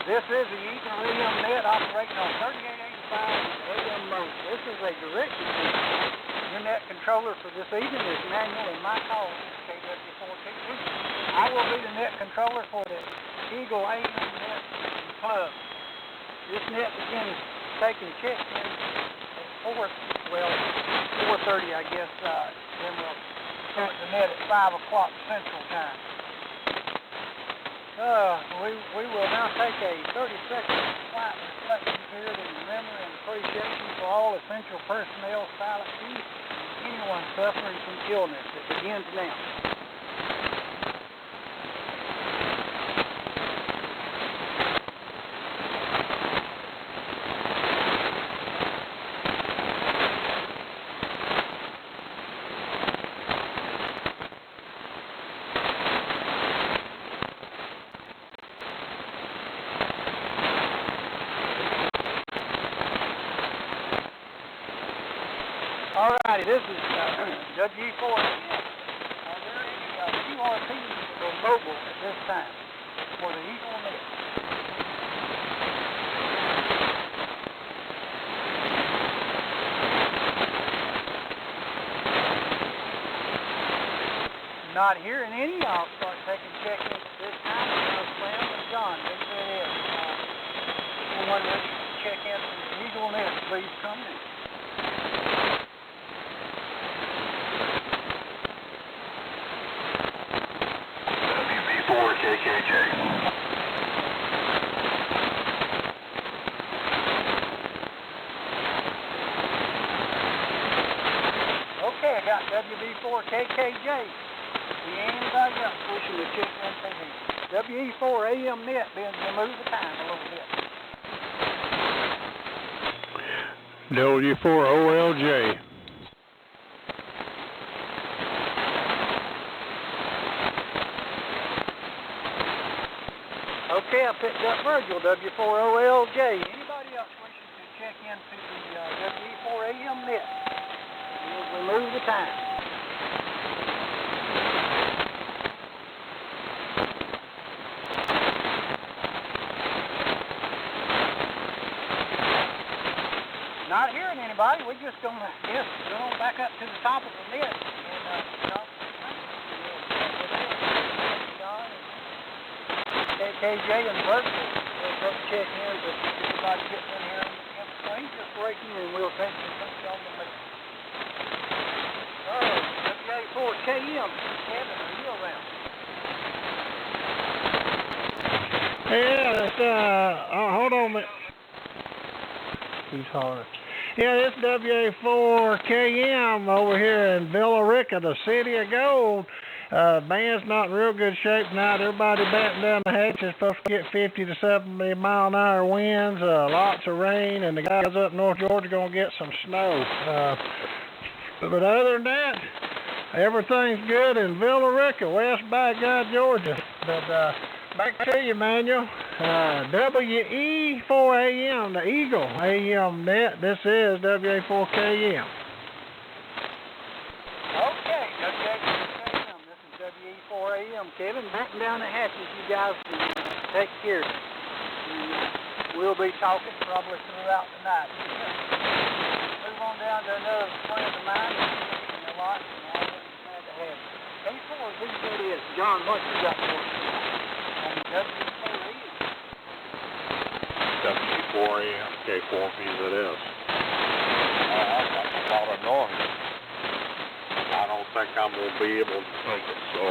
This is the Eagle AM net operating on 3885 AM mode. This is a direction system. Your net controller for this evening is Manuel, and my call is KW4TG. I will be the net controller for the Eagle AM net club. This net begins taking check-in at 4:30, I guess. Then we'll start the net at 5 o'clock Central Time. We will now take a 30-second flight reflection period in memory and appreciation for all essential personnel, silent youth, and anyone suffering from illness. It begins now. Alrighty, this is WE4. Are there any QRPs or mobile at this time for the Eagle net? Not hearing any. I'll start taking check-ins at this time. Sam and John, anyone ready to check in from the Eagle net, please come in. KKJ. Okay, I got WB4KKJ. Anybody else wishing to check in from the WE4 AM net, Ben, we'll move the time a little bit. W4OLJ. Okay, I picked up Virgil, W4OLJ. Anybody else wishing to check into the WE4 AM net? We'll remove the time. Not hearing anybody. We're just going to go back up to the top of the net. KJ and Virgil, we'll check in, but everybody getting in here in between, just breaking, and we'll take the punch on the left. WA4KM, Kevin, are you around? Yeah, it's, hold on a minute. He's hard. Yeah, this WA4KM over here in Villa Rica, the city of gold. Band's not in real good shape tonight. Everybody batting down the hatches. Supposed to get 50 to 70 mile an hour winds, lots of rain, and the guys up North Georgia going to get some snow. But other than that, everything's good in Villa Rica, West Baghdad, Georgia. But back to you, Manuel. WE4AM, the Eagle AM net. This is WA4KM. Okay, WA4KM. This is WE4AM. Kevin, batten down the hatches. You guys can take care. We'll be talking probably throughout the night. Move on down to another friend of mine. And a lot, and I'm glad to have you. K4, who that is? John, what you got for us? WE4AM. W4AM, K4VZS. I've got a lot of noise. I don't think I'm going to be able to take it, so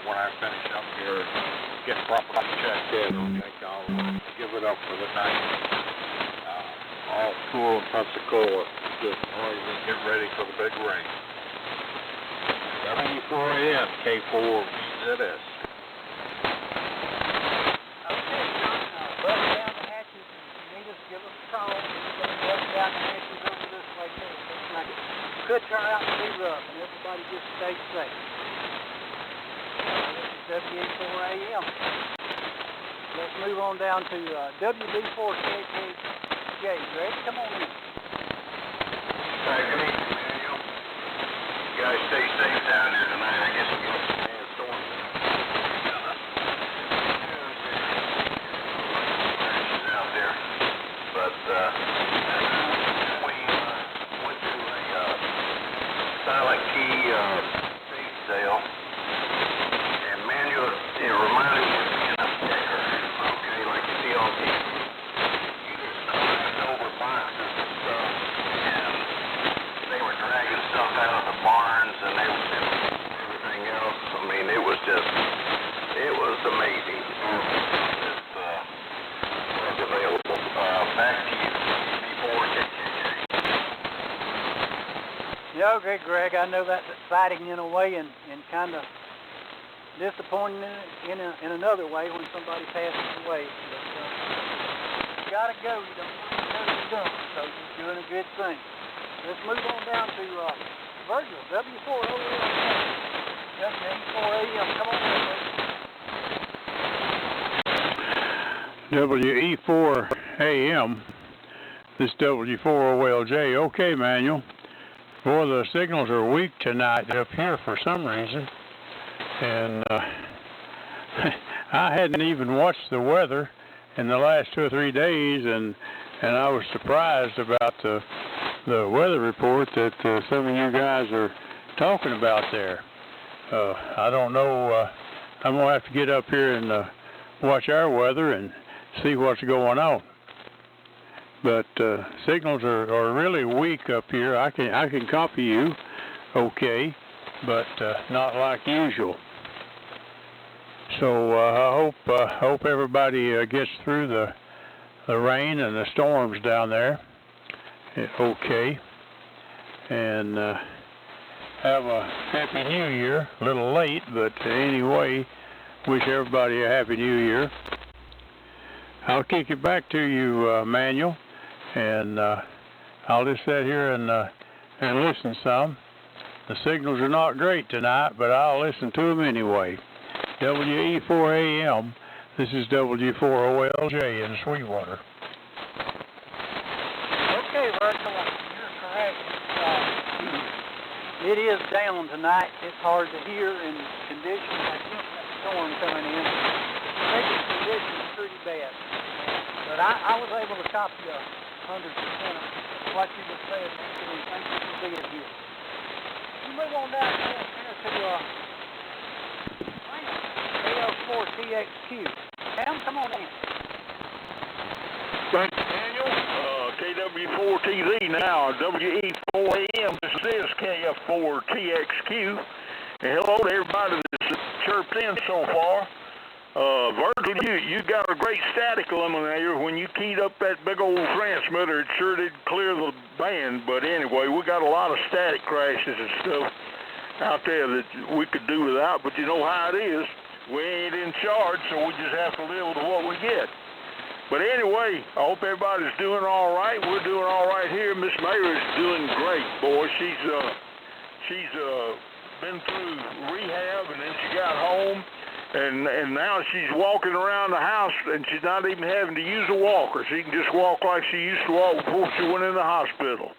when I finish up here, get properly checked in, I think I'll give it up for the night. All cool in Pensacola, just noise and get ready for the big rain. W4AM, K4VZS. Could turn out to be rough, and everybody just stay safe. This is WE4AM. Let's move on down to WB4KKJ. Ready? Come on in. Hey, good evening, Daniel. You guys stay safe down there tonight. I guess we'll get some sandstorms. Okay, Greg, I know that's exciting in a way and kind of disappointing in another way when somebody passes away. But you gotta go. You don't want to go to the dump, so you're doing a good thing. Let's move on down to Virgil, W4OL. W4AM, come on in, WE4AM, this W4OLJ. Okay, Manuel. Boy, the signals are weak tonight up here for some reason. And I hadn't even watched the weather in the last 2 or 3 days, and I was surprised about the weather report that some of you guys are talking about there. I don't know. I'm going to have to get up here and watch our weather and see what's going on. But signals are really weak up here. I can copy you, okay, but not like usual. So I hope everybody gets through the rain and the storms down there, okay, and have a happy New Year. A little late, but anyway, wish everybody a happy New Year. I'll kick it back to you, Manuel. And I'll just sit here and listen some. The signals are not great tonight, but I'll listen to them anyway. WE4AM, this is W4OLJ in Sweetwater. Okay, Virgil, you're correct. It is down tonight. It's hard to hear in conditions like that storm coming in. I think the conditions are pretty bad. But I was able to copy 100% of what you just said, and thank you for being here. You move on down here to KL4TXQ. Sam, come on in. Thank you, Daniel. KW4TV now, WE4AM. This is KF4TXQ. And hello to everybody that's chirped in so far. Virgil, you got a great static eliminator. When you keyed up that big old transmitter, it sure did clear the band. But anyway, we got a lot of static crashes and stuff out there that we could do without. But you know how it is. We ain't in charge, so we just have to live with what we get. But anyway, I hope everybody's doing all right. We're doing all right here. Miss Mary's doing great, boy. She's been through rehab, and then she got home. And now she's walking around the house, and she's not even having to use a walker. She can just walk like she used to walk before she went in the hospital.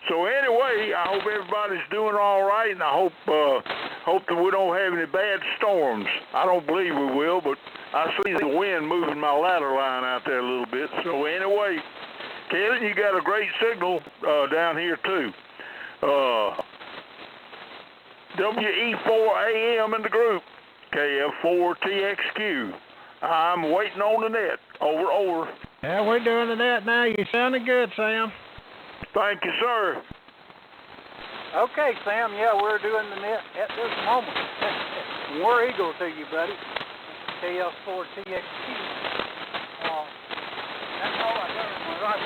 So anyway, I hope everybody's doing all right, and I hope that we don't have any bad storms. I don't believe we will, but I see the wind moving my ladder line out there a little bit. So anyway, Kevin, you got a great signal down here too. WE4AM in the group. KF4TXQ. I'm waiting on the net. Over. Yeah, we're doing the net now. You sounding good, Sam. Thank you, sir. Okay, Sam, yeah, we're doing the net at this moment. War Eagle to you, buddy. KF4TXQ. That's all I got on my right.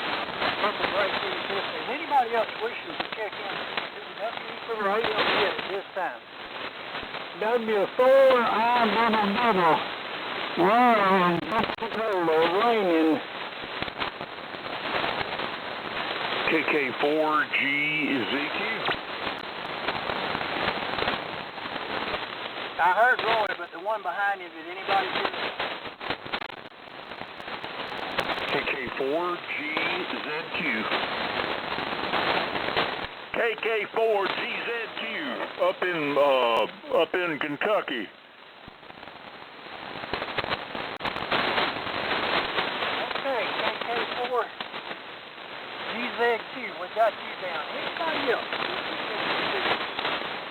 Purple Break 350. Anybody else wishing to check in WE4AM at this time? W4, I'm double. Wow, in Pensacola, raining. KK4GZQ. I heard Roy, but the one behind him, did anybody hear KK4GZQ. KK4GZQ up in Kentucky. Okay, KK4GZQ, we got you down. Anybody else?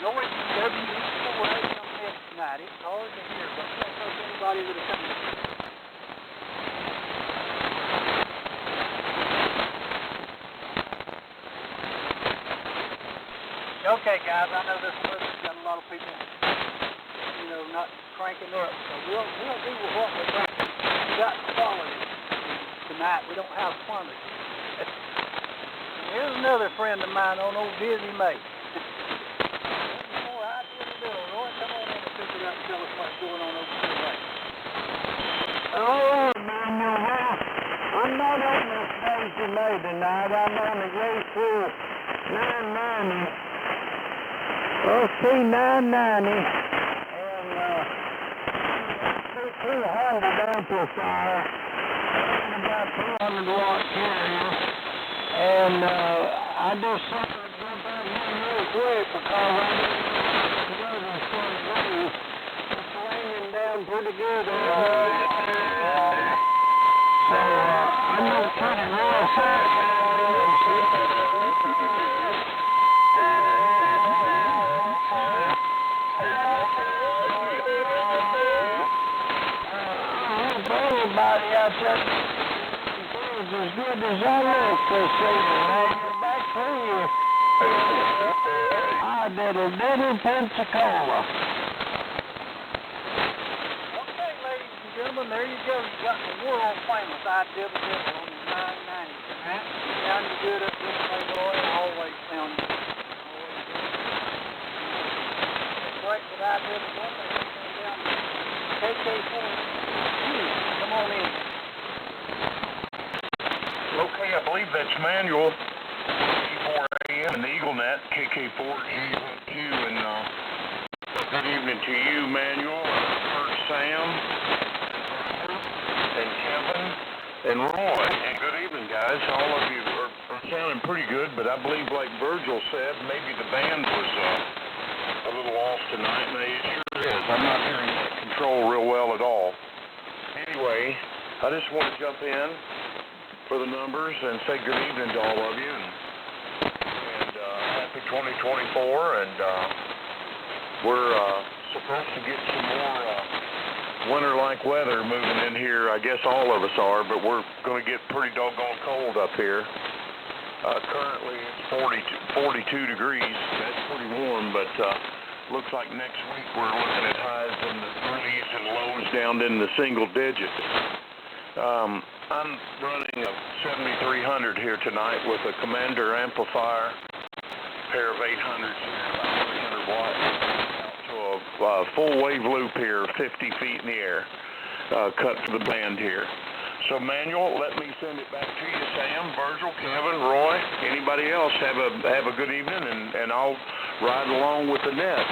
North WE4AM tonight. It's hard to hear, but let's hope anybody would have come in. Okay, guys, I know this weather's got a lot of people, not cranking up. So we'll do what we got. We got quality tonight. We don't have quantity. Here's another friend of mine on old Busy May. what's going on over your way? Oh, Manuel, well, I'm not on the station today tonight. I'm on the J4 990. C990. And, 200 amplifier. And about 200 watt carrier. And, I just thought I'd jump out here real quick because I didn't go to the front door. It's raining down pretty good over here. So, I'm gonna cut it real fast. Everybody out there is as good as I look this evening. Now you're back to you. I did a little Pensacola. Okay, ladies and gentlemen, there you go. You got the world famous I-Dibble on the 990 tonight. Sounding good up this way, boy. Always sounding good. Always good. Break with I-Dibble one, they come down KK4. Come on in. Okay, I believe that's Manuel, E4AM and EagleNet, KK4GQ, and good evening to you, Manuel, Kurt, Sam, and Kevin, and Roy, and good evening, guys. All of you are sounding pretty good, but I believe, like Virgil said, maybe the band was a little off tonight, and it sure is. I'm not hearing that control real well at all. Anyway, I just want to jump in for the numbers and say good evening to all of you, and happy 2024, and we're supposed to get some more winter-like weather moving in here. I guess all of us are, but we're going to get pretty doggone cold up here. Currently it's 42 degrees. That's pretty warm, but looks like next week we're looking at highs in the 30s and lows down in the single digits. I'm running a 7300 here tonight with a Commander amplifier, pair of 800s here, about 300 watts, out to a full wave loop here, 50 feet in the air, cut for the band here. So Manuel, let me send it back to you, Sam, Virgil, Kevin, Roy, anybody else. Have a good evening, and I'll ride along with the net.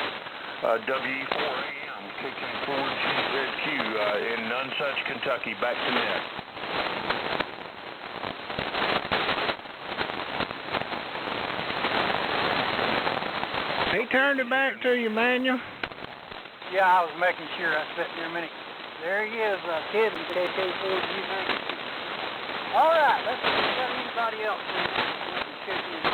WE4AM, KK4GQ in Nonsuch, Kentucky. Back to net. He turned it back to you, Manuel. Yeah, I was making sure. I sat there a minute. There he is, Kevin, KK4GQ. All right, let's see if we got anybody else we can check in.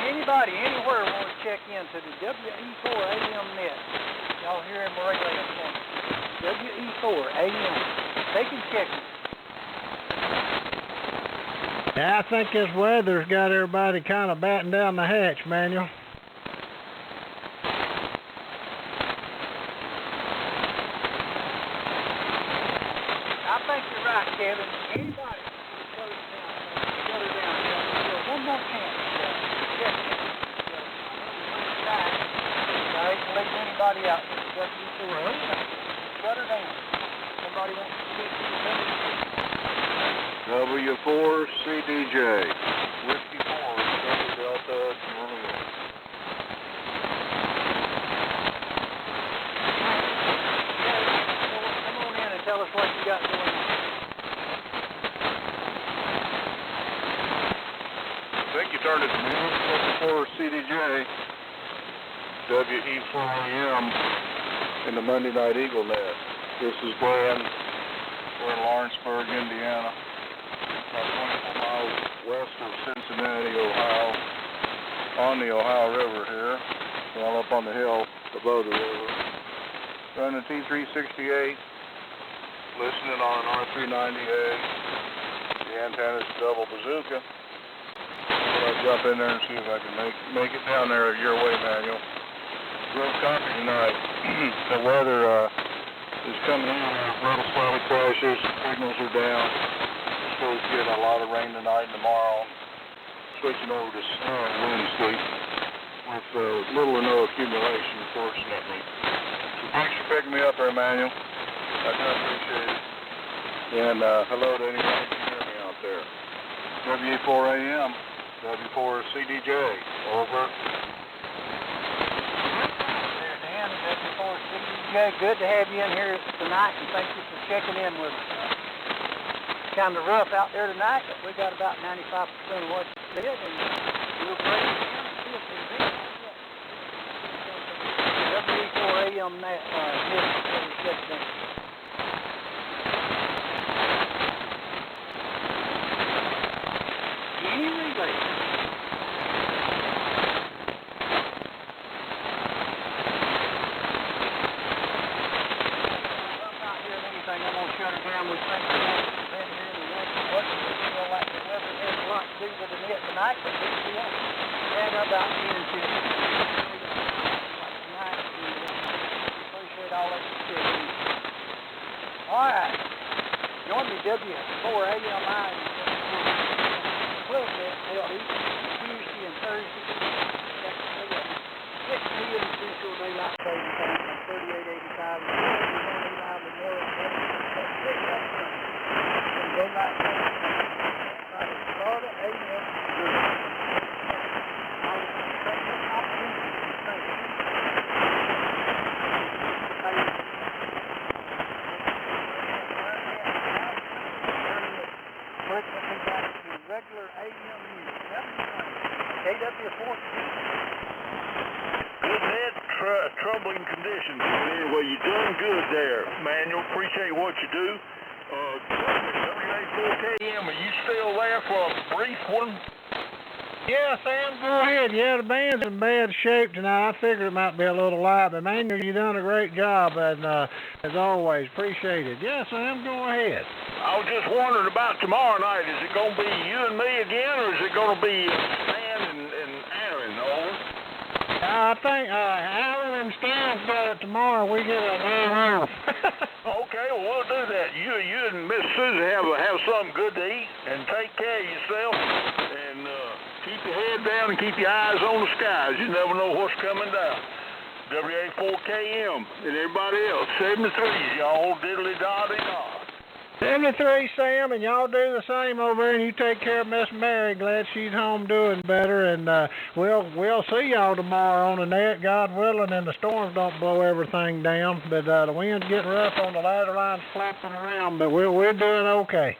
Anybody, anywhere want to check into the WE4AM net. Y'all hear him regularly this morning. WE4AM. They can check it. Yeah, I think this weather's got everybody kind of batting down the hatch, Manuel. I think you're right, Kevin. Anybody, shut her down. One more chance. I ain't leaving anybody out. Shut her down. Somebody wants to speak to you. W4CDJ, Whiskey 4, Delta, Romeo. Come on in and tell us what you got going on. I think you turned it to me. W4CDJ, WE4AM in the Monday Night Eagle net. This is Brian. We're in Lawrenceburg, Indiana, about 24 miles west of Cincinnati, Ohio, on the Ohio River here, well up on the hill above the river. Running T368, listening on an R390A. The antenna's double bazooka. I'll jump in there and see if I can make it down there your way, Manuel. Real copy tonight. The weather is coming in. Little spotty flashes, signals are down. supposed to get a lot of rain tonight and tomorrow. Switching over to wind sweep with little or no accumulation, fortunately. So thanks for picking me up there, Emmanuel. I do appreciate it. And hello to anyone who can hear me out there. W4AM, W4CDJ, over. There, Dan, W4CDJ. Good to have you in here tonight, and thank you for checking in with us. Kind of rough out there tonight, but we got about 95% of what you did, and we'll break it down and see if there's anything. W4AM checked in. Any relay. I'm not hearing anything. I'm gonna shut it down. We think we've been here and what we feel like the weather has a lot to do with the net tonight, but we'll see how and about here and see. Tonight, we appreciate all that you did. All right. Join me, W4AMI. Held each Tuesday and Thursday. 6 p.m. Central Daylight Saving Time from 3885 and 39 Memorial Daylight Saving Time. Start at 8 a.m. Regular AM news. KW4. Good net, troubling conditions. Anyway, you're doing good there, Manuel. Appreciate what you do. W84KM, are you still there for a brief one? Yeah, Sam, go ahead. Yeah, the band's in bad shape tonight. I figured it might be a little light, but Manuel, you done a great job, and as always, appreciate it. Yeah, Sam, go ahead. I was just wondering about tomorrow night. Is it going to be you and me again, or is it going to be Stan and Aaron? Over? I think Alan and Stan tomorrow we get a day off. Okay, well, we'll do that. You and Miss Susan have something good to eat, and take care of yourself, and keep your head down and keep your eyes on the skies. You never know what's coming down. W84KM and everybody else, 73s, y'all diddly-da-dee-da. 73, Sam, and y'all do the same over there, and you take care of Miss Mary. Glad she's home doing better, and we'll see y'all tomorrow on the net, God willing, and the storms don't blow everything down. But the wind's getting rough on the ladder lines flapping around, but we're doing okay.